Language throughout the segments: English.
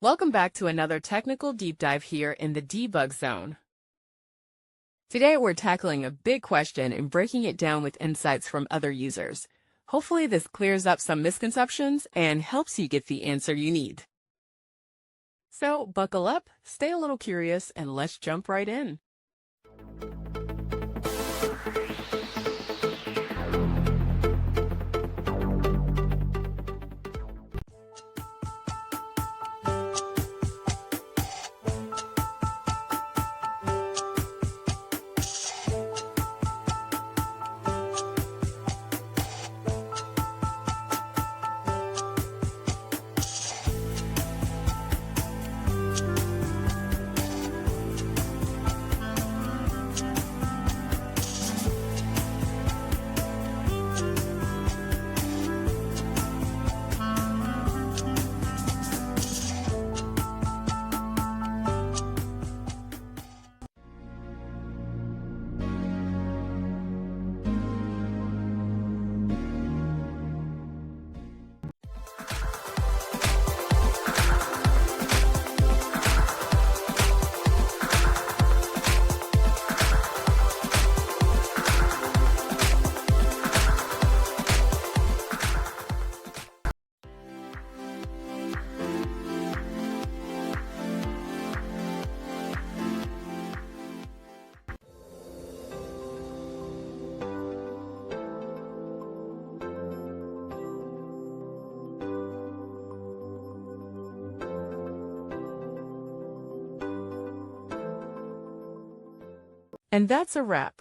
Welcome back to another technical deep dive here in the debug zone. Today we're tackling a big question and breaking it down with insights from other users. Hopefully this clears up some misconceptions and helps you get the answer you need. So buckle up, stay a little curious, and let's jump right in. And that's a wrap.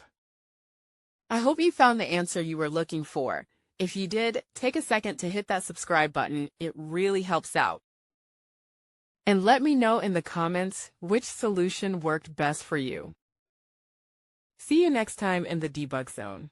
I hope you found the answer you were looking for. If you did, take a second to hit that subscribe button. It really helps out. And let me know in the comments which solution worked best for you. See you next time in the debug zone.